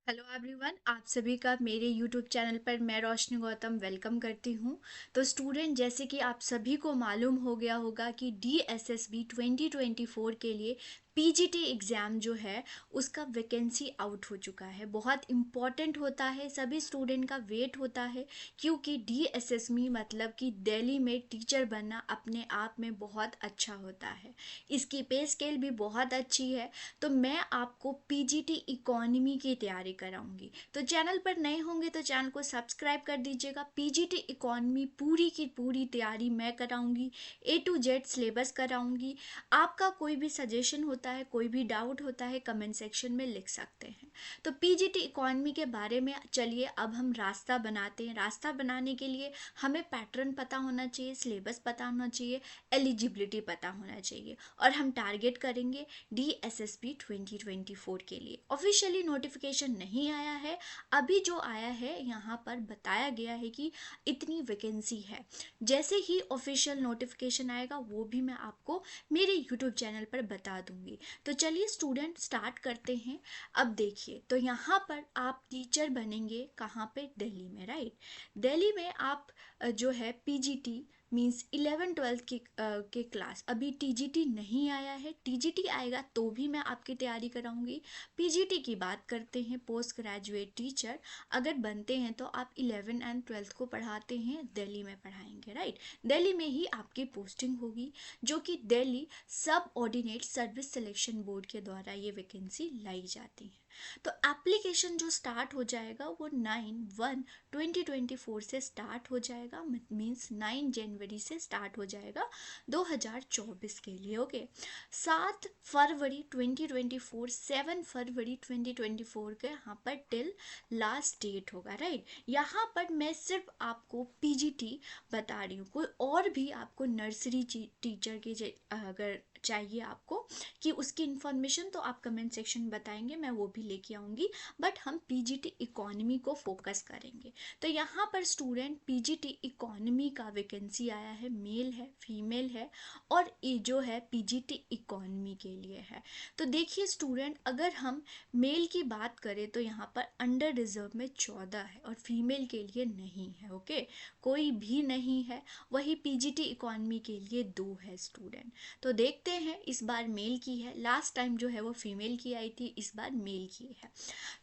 Hello everyone, आप सभी का मेरे यूट्यूब चैनल पर मैं रोशनी गौतम वेलकम करती हूँ। तो स्टूडेंट, जैसे कि आप सभी को मालूम हो गया होगा कि DSSB 2024 के लिए PGT एग्ज़ाम जो है उसका वैकेंसी आउट हो चुका है। बहुत इम्पॉर्टेंट होता है, सभी स्टूडेंट का वेट होता है, क्योंकि DSSB मतलब कि दिल्ली में टीचर बनना अपने आप में बहुत अच्छा होता है। इसकी पे स्केल भी बहुत अच्छी है। तो मैं आपको PGT इकोनॉमी की तैयारी कराऊंगी। तो चैनल पर नए होंगे तो चैनल को सब्सक्राइब कर दीजिएगा। PGT इकोनॉमी पूरी की पूरी तैयारी मैं कराऊंगी, A to Z सिलेबस कराऊंगी। आपका कोई भी सजेशन होता है, कोई भी डाउट होता है, कमेंट सेक्शन में लिख सकते हैं। तो PGT इकोनॉमी के बारे में चलिए अब हम रास्ता बनाते हैं। रास्ता बनाने के लिए हमें पैटर्न पता होना चाहिए, सिलेबस पता होना चाहिए, एलिजिबिलिटी पता होना चाहिए, और हम टारगेट करेंगे DSSB 2024 के लिए। ऑफिशियली नोटिफिकेशन नहीं आया है, अभी जो आया है यहाँ पर बताया गया है कि इतनी वैकेंसी है। जैसे ही ऑफिशियल नोटिफिकेशन आएगा वो भी मैं आपको मेरे यूट्यूब चैनल पर बता दूंगी। तो चलिए स्टूडेंट स्टार्ट करते हैं। अब देखिए, तो यहाँ पर आप टीचर बनेंगे कहाँ पे? दिल्ली में, राइट। दिल्ली में आप जो है PGT मीन्स 11-12 के क्लास, अभी TGT नहीं आया है। TGT आएगा तो भी मैं आपकी तैयारी कराऊंगी। PGT की बात करते हैं, पोस्ट ग्रेजुएट टीचर अगर बनते हैं तो आप 11 एंड 12 को पढ़ाते हैं, दिल्ली में पढ़ाएंगे, राइट। दिल्ली में ही आपकी पोस्टिंग होगी, जो कि दिल्ली सब ऑर्डिनेट सर्विस सिलेक्शन बोर्ड के द्वारा ये वैकेंसी लाई जाती है। तो एप्लीकेशन जो स्टार्ट हो जाएगा वो 9/1/2024 से स्टार्ट हो जाएगा, मीन्स 9 जनवरी से स्टार्ट हो जाएगा 2024 के लिए। ओके, 7 फरवरी 2024, 7 फरवरी 2024 के यहाँ पर टिल लास्ट डेट होगा, राइट। यहाँ पर मैं सिर्फ आपको PGT बता रही हूँ, कोई और भी आपको नर्सरी टीचर की अगर चाहिए आपको कि उसकी इन्फॉर्मेशन, तो आप कमेंट सेक्शन में बताएंगे, मैं वो भी लेके आऊँगी। बट हम PGT इकोनॉमी को फोकस करेंगे। तो यहाँ पर स्टूडेंट PGT इकोनॉमी का वैकेंसी आया है, मेल है, फीमेल है, और ये जो है PGT इकोनॉमी के लिए है। तो देखिए स्टूडेंट, अगर हम मेल की बात करें तो यहाँ पर अंडर रिजर्व में 14 है और फीमेल के लिए नहीं है। ओके, कोई भी नहीं है। वही PGT इकोनॉमी के लिए 2 है स्टूडेंट। तो देखते हैं, इस बार मेल की है, लास्ट टाइम जो है वो फीमेल की आई थी, इस बार मेल की है।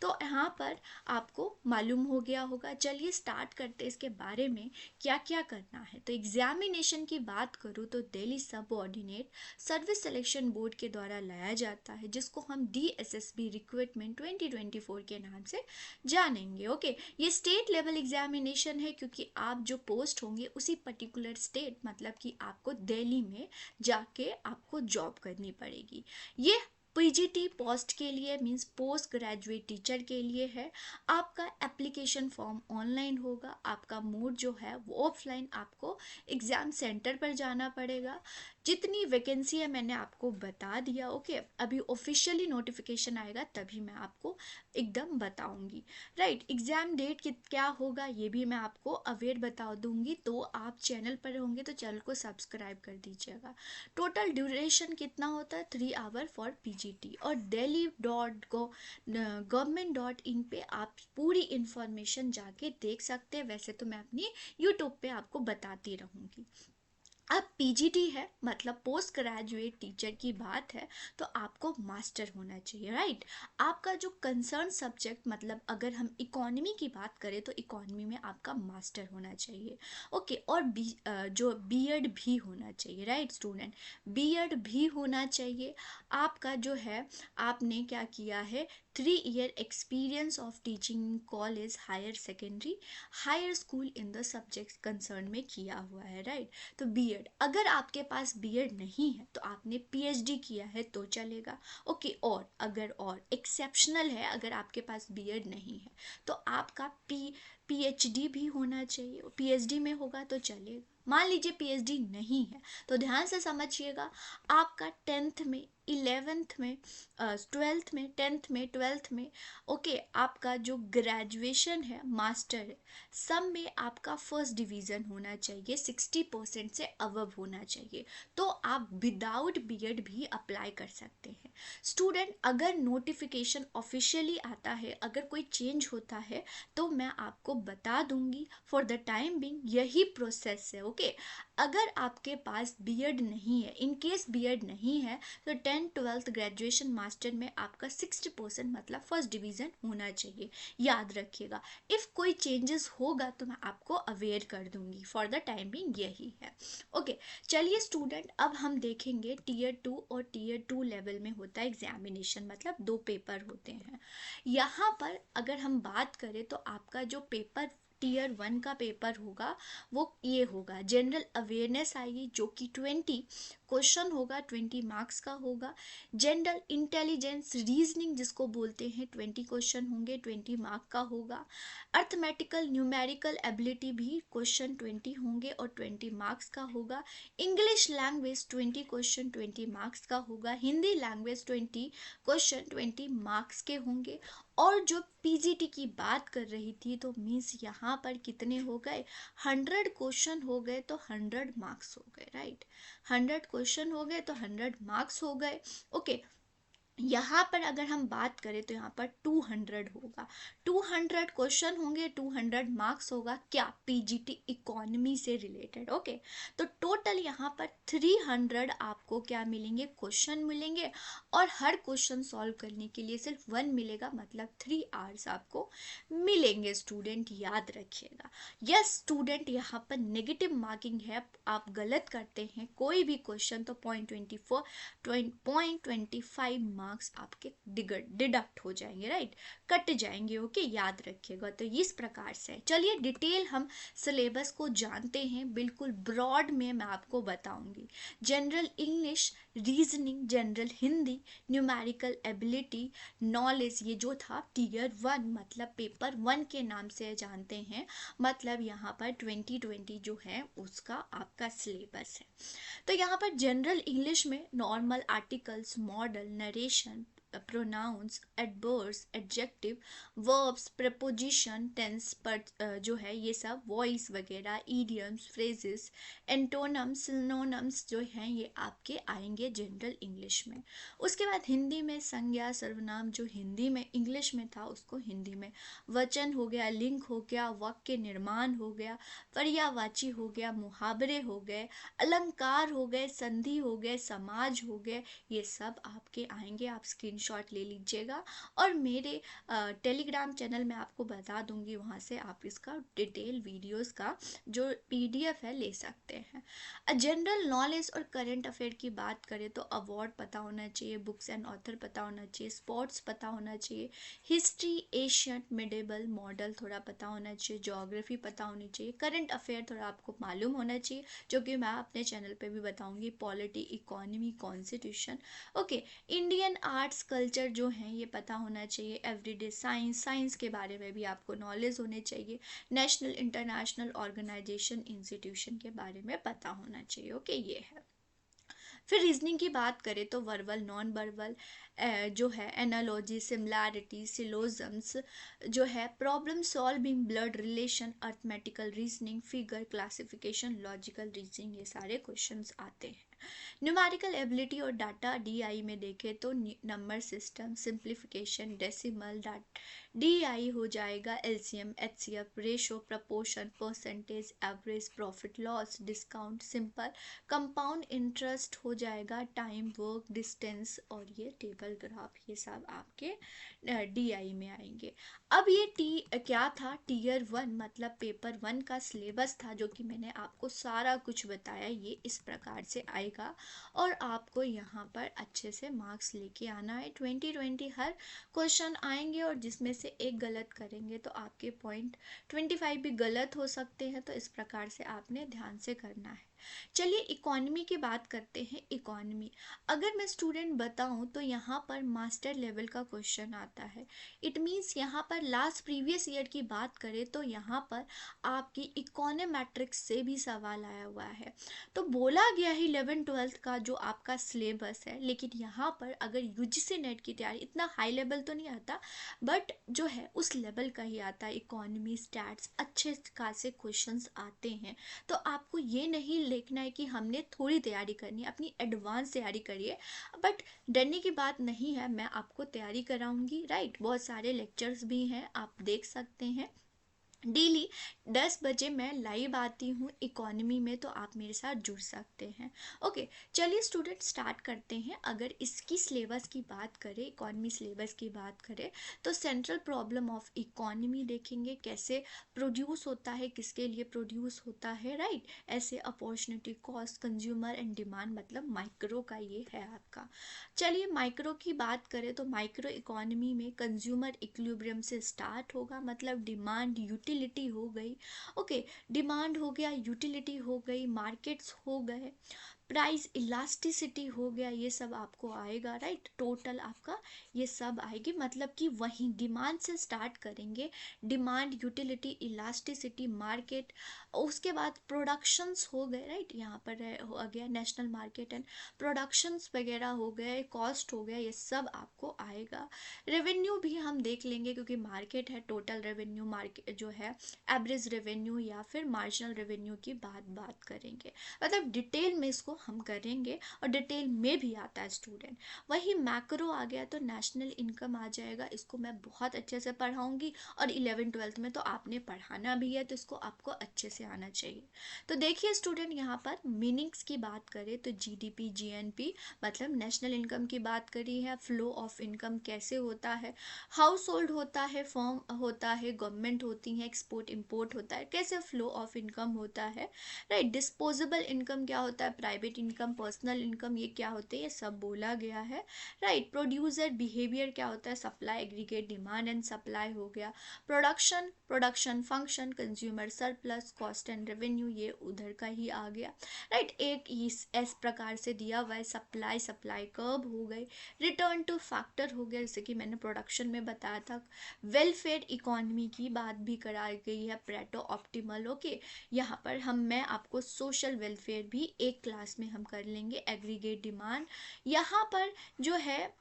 तो यहाँ पर आपको मालूम हो गया होगा। चलिए स्टार्ट करते हैं इसके बारे में क्या क्या करना है। तो एग्जामिनेशन की बात करूँ तो दिल्ली सब ऑर्डिनेट सर्विस सिलेक्शन बोर्ड के द्वारा लाया जाता है, जिसको हम DSSB रिक्रूटमेंट 2024 के नाम से जानेंगे। ओके, ये स्टेट लेवल एग्जामिनेशन है, क्योंकि आप जो पोस्ट होंगे उसी पर्टिकुलर स्टेट, मतलब कि आपको दिल्ली में जाके आपको जॉब करनी पड़ेगी। ये PGT पोस्ट के लिए मीन्स पोस्ट ग्रेजुएट टीचर के लिए है। आपका एप्लीकेशन फॉर्म ऑनलाइन होगा, आपका मोड जो है वो ऑफलाइन, आपको एग्ज़ाम सेंटर पर जाना पड़ेगा। जितनी वैकेंसी है मैंने आपको बता दिया। ओके, अभी ऑफिशियली नोटिफिकेशन आएगा तभी मैं आपको एकदम बताऊंगी, राइट। एग्ज़ाम डेट क्या होगा ये भी मैं आपको अवेयर बता दूंगी। तो आप चैनल पर होंगे तो चैनल को सब्सक्राइब कर दीजिएगा। टोटल ड्यूरेशन कितना होता है? 3 आवर फॉर PGT। और delhi.gov.in पे आप पूरी इंफॉर्मेशन जाके देख सकते हैं। वैसे तो मैं अपनी यूट्यूब पे आपको बताती रहूँगी। अब PGT है मतलब पोस्ट ग्रेजुएट टीचर की बात है, तो आपको मास्टर होना चाहिए, राइट। आपका जो कंसर्न सब्जेक्ट, मतलब अगर हम इकोनॉमी की बात करें तो इकोनॉमी में आपका मास्टर होना चाहिए। ओके, और जो बीएड भी होना चाहिए, राइट स्टूडेंट, बीएड भी होना चाहिए। आपका जो है, आपने क्या किया है, 3 year experience of teaching college, higher secondary, higher school in the subject concern में किया हुआ है, राइट। तो बीएड, अगर आपके पास बीएड नहीं है तो आपने PhD किया है तो चलेगा। ओके, और अगर और एक्सेप्शनल है, अगर आपके पास बीएड नहीं है तो आपका PhD भी होना चाहिए। PhD में होगा तो चलेगा। मान लीजिए PhD नहीं है तो ध्यान से समझिएगा, आपका 10th में 11th में, 12th में, 10th में, 12th में, ओके, आपका जो ग्रेजुएशन है, मास्टर है, सब में आपका फर्स्ट डिवीज़न होना चाहिए, 60% से अबव होना चाहिए, तो आप विदाउट बीएड भी अप्लाई कर सकते हैं। स्टूडेंट, अगर नोटिफिकेशन ऑफिशियली आता है, अगर कोई चेंज होता है तो मैं आपको बता दूंगी। फॉर द टाइम बिंग यही प्रोसेस है, ओके। अगर आपके पास बीएड नहीं है, इन केस बीएड नहीं है, तो 10th 12th ग्रेजुएशन मास्टर में आपका 60% मतलब फर्स्ट डिवीज़न होना चाहिए, याद रखिएगा। इफ़ कोई चेंजेस होगा तो मैं आपको अवेयर कर दूंगी। फॉर द टाइम बिंग यही है, ओके। चलिए स्टूडेंट, अब हम देखेंगे टीयर 2 और टीयर 2 लेवल में होता है एग्जामिनेशन, मतलब 2 पेपर होते हैं। यहाँ पर अगर हम बात करें तो आपका जो पेपर टीयर 1 का पेपर होगा वो ये होगा, जनरल अवेयरनेस आएगी जो कि 20 क्वेश्चन होगा, 20 मार्क्स का होगा। जनरल इंटेलिजेंस रीजनिंग जिसको बोलते हैं, 20 क्वेश्चन होंगे, 20 मार्क का होगा। अर्थमेटिकल न्यूमेरिकल एबिलिटी भी क्वेश्चन 20 होंगे और 20 मार्क्स का होगा। इंग्लिश लैंग्वेज 20 क्वेश्चन 20 मार्क्स का होगा। हिंदी लैंग्वेज 20 क्वेश्चन 20 मार्क्स के होंगे। और जो पीजीटी की बात कर रही थी, तो मीन्स यहाँ पर कितने हो गए, 100 क्वेश्चन हो गए तो 100 मार्क्स हो गए, राइट। 100 क्वेश्चन हो गए तो 100 मार्क्स हो गए, ओके। यहाँ पर अगर हम बात करें तो यहाँ पर 200 होगा, 200 क्वेश्चन होंगे, 200 मार्क्स होगा, क्या, पीजीटी इकोनॉमी से रिलेटेड, ओके। तो टोटल यहाँ पर 300 आपको क्या मिलेंगे, क्वेश्चन मिलेंगे, और हर क्वेश्चन सॉल्व करने के लिए सिर्फ 1 मिलेगा, मतलब 3 आवर्स आपको मिलेंगे। स्टूडेंट याद रखिएगा। यस स्टूडेंट, यहाँ पर नेगेटिव मार्किंग है, आप गलत करते हैं कोई भी क्वेश्चन तो 0.25 मार्क्स आपके डिडक्ट हो जाएंगे, राइट, कट जाएंगे, ओके, याद रखिएगा। तो इस प्रकार से चलिए डिटेल हम सिलेबस को जानते हैं, बिल्कुल ब्रॉड में मैं आपको बताऊंगी। General English, reasoning, general Hindi, numerical ability, knowledge, ये जो था टीयर 1 मतलब पेपर 1 के नाम से जानते हैं, मतलब यहाँ पर 2020 जो है उसका आपका सिलेबस है। तो यहाँ पर जनरल इंग्लिश में normal articles, modal, narration, pronouns, adverbs, adjective, verbs, preposition, tense पर जो है ये सब, वॉइस वगैरह, ईडियम्स, फ्रेजेस, एंटोनम्स, सिनोनिम्स जो हैं ये आपके आएंगे जनरल इंग्लिश में। उसके बाद हिंदी में संज्ञा, सर्वनाम जो हिंदी में इंग्लिश में था उसको हिंदी में, वचन हो गया, लिंक हो गया, वाक्य निर्माण हो गया, पर्यायवाची हो गया, मुहावरे हो गए, अलंकार हो गए, संधि हो गए, समाज हो गए, ये सब आपके आएंगे। आप स्क्रीनशॉट ले लीजिएगा और मेरे टेलीग्राम चैनल में आपको बता दूंगी, वहाँ से आप इसका डिटेल वीडियोस का जो पीडीएफ है ले सकते हैं। जनरल नॉलेज और करंट अफेयर की बात करें तो अवार्ड पता होना चाहिए, बुक्स एंड ऑथर पता होना चाहिए, स्पोर्ट्स पता होना चाहिए, हिस्ट्री, एशियन, मिडेबल, मॉडल थोड़ा पता होना चाहिए, ज्योग्राफी पता होनी चाहिए, करंट अफेयर थोड़ा आपको मालूम होना चाहिए, जो कि मैं अपने चैनल पे भी बताऊंगी, polity, economy, constitution, okay. Indian arts culture जो हैं ये पता होना चाहिए, एवरीडे साइंस, साइंस के बारे में भी आपको नॉलेज होने चाहिए, नेशनल इंटरनेशनल ऑर्गेनाइजेशन, इंस्टीट्यूशन के बारे में पता होना चाहिए, ओके, ये है। फिर रीजनिंग की बात करें तो वर्बल, नॉन वर्बल जो है, एनालॉजी, सिमिलैरिटी, सिलोजम्स जो है, problem solving, blood relation, arithmetical reasoning, figure, classification, logical reasoning, ये सारे क्वेश्चंस आते हैं। न्यूमेरिकल एबिलिटी और डाटा डीआई में देखें तो number system, simplification, decimal, DI हो जाएगा, LCM, HCF, ratio, proportion, percentage, average, profit loss, discount, simple, compound interest हो जाएगा, टाइम, वर्क, डिस्टेंस, और ये टेबल ग्राफ, ये सब आपके डीआई में आएंगे। अब ये क्या था, टीयर 1 मतलब पेपर 1 का सिलेबस था, जो कि मैंने आपको सारा कुछ बताया, ये इस प्रकार से आएगा और आपको यहाँ पर अच्छे से मार्क्स लेके आना है। 2020 हर क्वेश्चन आएंगे और जिसमें से एक गलत करेंगे तो आपके 0.25 भी गलत हो सकते हैं, तो इस प्रकार से आपने ध्यान से करना है। चलिए इकोनॉमी की बात करते हैं। इकोनॉमी अगर मैं स्टूडेंट बताऊं तो यहाँ पर मास्टर लेवल का क्वेश्चन आता है। इट मीन्स यहाँ पर लास्ट प्रीवियस ईयर की बात करें तो यहाँ पर आपकी इकोनोमेट्रिक्स से भी सवाल आया हुआ है। तो बोला गया है 11th-12th का जो आपका सिलेबस है, लेकिन यहाँ पर अगर यूजीसी नेट की तैयारी, इतना हाई लेवल तो नहीं आता बट जो है उस लेवल का ही आता है। इकोनॉमी स्टैट्स अच्छे खासे क्वेश्चंस आते हैं। तो आपको ये नहीं लिखना है कि हमने थोड़ी तैयारी करनी है, अपनी एडवांस तैयारी करिए। बट डरने की बात नहीं है, मैं आपको तैयारी कराऊंगी, राइट। बहुत सारे लेक्चर्स भी हैं, आप देख सकते हैं। डेली 10 बजे मैं लाइव आती हूँ इकोनॉमी में, तो आप मेरे साथ जुड़ सकते हैं। ओके, चलिए स्टूडेंट स्टार्ट करते हैं। अगर इसकी सिलेबस की बात करें, इकोनॉमी सिलेबस की बात करें, तो सेंट्रल प्रॉब्लम ऑफ इकोनॉमी देखेंगे, कैसे प्रोड्यूस होता है, किसके लिए प्रोड्यूस होता है, राइट। ऐसे opportunity, cost, consumer and demand, मतलब माइक्रो का ये है आपका। चलिए माइक्रो की बात करें तो माइक्रो इकोनॉमी में कंज्यूमर इक्विलिब्रियम से स्टार्ट होगा, मतलब डिमांड यूटिलिटी हो गई। ओके, डिमांड हो गया, यूटिलिटी हो गई, मार्केट्स हो गए, प्राइस इलास्टिसिटी हो गया, ये सब आपको आएगा, राइट। टोटल आपका ये सब आएगी, मतलब कि वहीं डिमांड से स्टार्ट करेंगे। डिमांड, यूटिलिटी, इलास्टिसिटी, मार्केट, उसके बाद प्रोडक्शंस हो गए, राइट। यहाँ पर हो गया नेशनल मार्केट एंड प्रोडक्शंस वगैरह हो गए, कॉस्ट हो गया, ये सब आपको आएगा। रेवेन्यू भी हम देख लेंगे क्योंकि मार्केट है। टोटल रेवेन्यू, मार्केट जो है एवरेज रेवेन्यू या फिर मार्जिनल रेवेन्यू की बात करेंगे, मतलब डिटेल में इसको हम करेंगे और डिटेल में भी आता है स्टूडेंट। वही मैक्रो आ गया तो नेशनल इनकम आ जाएगा, इसको मैं बहुत अच्छे से पढ़ाऊंगी और 11th-12th में तो आपने पढ़ाना भी है, तो इसको आपको अच्छे से आना चाहिए। तो देखिए स्टूडेंट, यहाँ पर मीनिंग्स की बात करें तो जीडीपी, जीएनपी, मतलब नेशनल इनकम की बात करी है। फ्लो ऑफ इनकम कैसे होता है, हाउस होल्ड होता है, फर्म होता है, गवर्नमेंट होती है, एक्सपोर्ट इंपोर्ट होता है, कैसे फ्लो ऑफ इनकम होता है, राइट। डिस्पोजेबल इनकम क्या होता है, प्राइवेट इनकम, पर्सनल इनकम, ये क्या होते हैं, ये सब बोला गया है, राइट। प्रोड्यूसर बिहेवियर क्या होता है, supply, aggregate, demand and supply हो गया। Production, production function, consumer surplus, cost and revenue, ये उधर का ही आ गया, राइट। एक इस प्रकार से दिया हुआ है, सप्लाई, सप्लाई कर्व हो गई, रिटर्न टू फैक्टर हो गया, जैसे कि मैंने प्रोडक्शन में बताया था। वेलफेयर इकोनॉमी की बात भी कराई गई है, प्रेटो ऑप्टिमल। ओके, यहाँ पर मैं आपको सोशल वेलफेयर भी एक क्लास में हम कर लेंगे। एग्रीगेट डिमांड, यहाँ पर जो है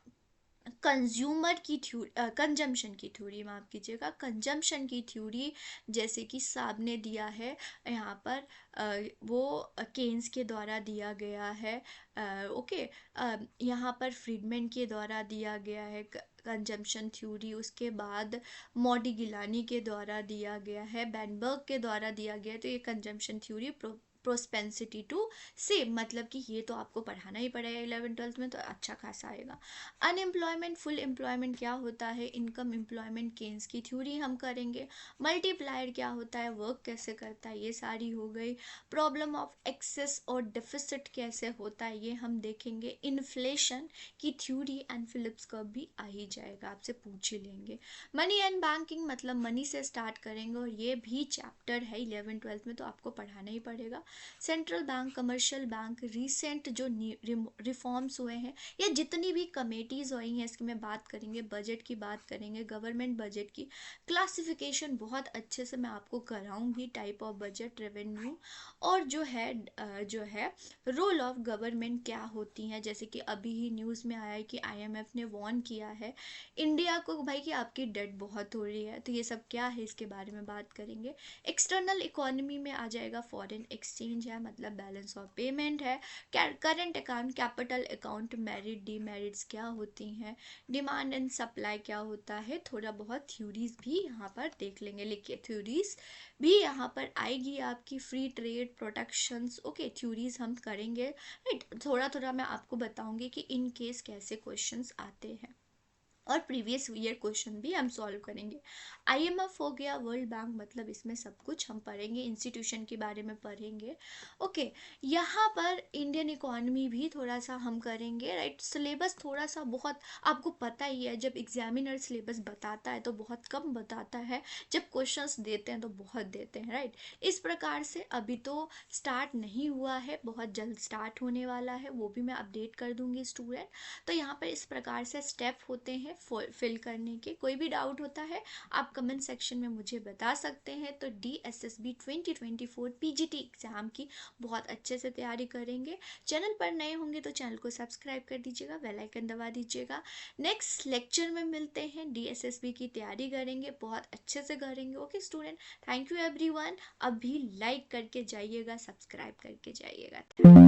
कंज्यूमर की थ्योरी, कंजम्पशन की थ्योरी, माफ कीजिएगा, कंजम्पशन की थ्योरी, जैसे कि साहब ने दिया है यहाँ पर, वो केन्स के द्वारा दिया गया है। ओके, यहाँ पर फ्रीडमैन के द्वारा दिया गया है कंजम्पशन थ्योरी। उसके बाद मॉडिगिलानी के द्वारा दिया गया है, बैनबर्ग के द्वारा दिया गया है। तो ये कंजम्पशन थ्योरी, प्रोस्पेंसिटी टू सेव, मतलब कि ये तो आपको पढ़ाना ही पड़ेगा 11th-12th में, तो अच्छा खासा आएगा। अनएम्प्लॉयमेंट, फुल एम्प्लॉयमेंट क्या होता है, इनकम एम्प्लॉयमेंट, केन्स की थ्योरी हम करेंगे। मल्टीप्लायर क्या होता है, वर्क कैसे करता है, ये सारी हो गई। प्रॉब्लम ऑफ एक्सेस और डेफिसिट कैसे होता है, ये हम देखेंगे। इन्फ्लेशन की थ्योरी एंड फिलिप्स कर्व भी आ ही जाएगा, आपसे पूछ ही लेंगे। मनी एंड बैंकिंग, मतलब मनी से स्टार्ट करेंगे और ये भी चैप्टर है 11th-12th में, तो आपको पढ़ाना ही पड़ेगा। Central bank, commercial bank, recent जो रिफॉर्म्स हुए हैं, या जितनी भी कमेटीज़ हुई हैं इसकी मैं बात करेंगे। बजट की बात करेंगे, गवर्नमेंट बजट की क्लासिफिकेशन बहुत अच्छे से मैं आपको कराऊंगी, टाइप ऑफ बजट, रेवेन्यू, और जो है रोल ऑफ गवर्नमेंट क्या होती हैं। जैसे कि अभी ही न्यूज़ में आया है कि आईएमएफ ने वार्न किया है इंडिया को, भाई कि आपकी डेट बहुत हो रही है, तो ये सब क्या है इसके बारे में बात करेंगे। एक्सटर्नल इकोनॉमी में आ जाएगा, फॉरेन एक्सचेंज है, मतलब बैलेंस ऑफ पेमेंट है, current account, capital account, merit, demerits क्या होती हैं, डिमांड एंड सप्लाई क्या होता है, थोड़ा बहुत थ्योरीज भी यहाँ पर देख लेंगे। लिखिए थ्योरीज भी यहाँ पर आएगी आपकी, free trade, protections, okay, theories हम करेंगे, राइट। थोड़ा थोड़ा मैं आपको बताऊंगी कि इन केस कैसे क्वेश्चंस आते हैं। और प्रीवियस ईयर क्वेश्चन भी हम सॉल्व करेंगे। आईएमएफ हो गया, वर्ल्ड बैंक, मतलब इसमें सब कुछ हम पढ़ेंगे, इंस्टीट्यूशन के बारे में पढ़ेंगे। ओके, यहाँ पर इंडियन इकोनॉमी भी थोड़ा सा हम करेंगे, राइट। सिलेबस थोड़ा सा बहुत आपको पता ही है, जब एग्जामिनर सिलेबस बताता है तो बहुत कम बताता है, जब क्वेश्चंस देते हैं तो बहुत देते हैं, राइट। इस प्रकार से अभी तो स्टार्ट नहीं हुआ है, बहुत जल्द स्टार्ट होने वाला है, वो भी मैं अपडेट कर दूंगी स्टूडेंट। तो यहाँ पर इस प्रकार से स्टेप होते हैं फिल करने के। कोई भी डाउट होता है आप कमेंट सेक्शन में मुझे बता सकते हैं। तो DSSB 2024 PGT एग्ज़ाम की बहुत अच्छे से तैयारी करेंगे। चैनल पर नए होंगे तो चैनल को सब्सक्राइब कर दीजिएगा, बेल आइकन दबा दीजिएगा। नेक्स्ट लेक्चर में मिलते हैं, DSSB की तैयारी करेंगे, बहुत अच्छे से करेंगे। Okay student, thank you everyone. अभी लाइक करके जाइएगा, सब्सक्राइब करके जाइएगा।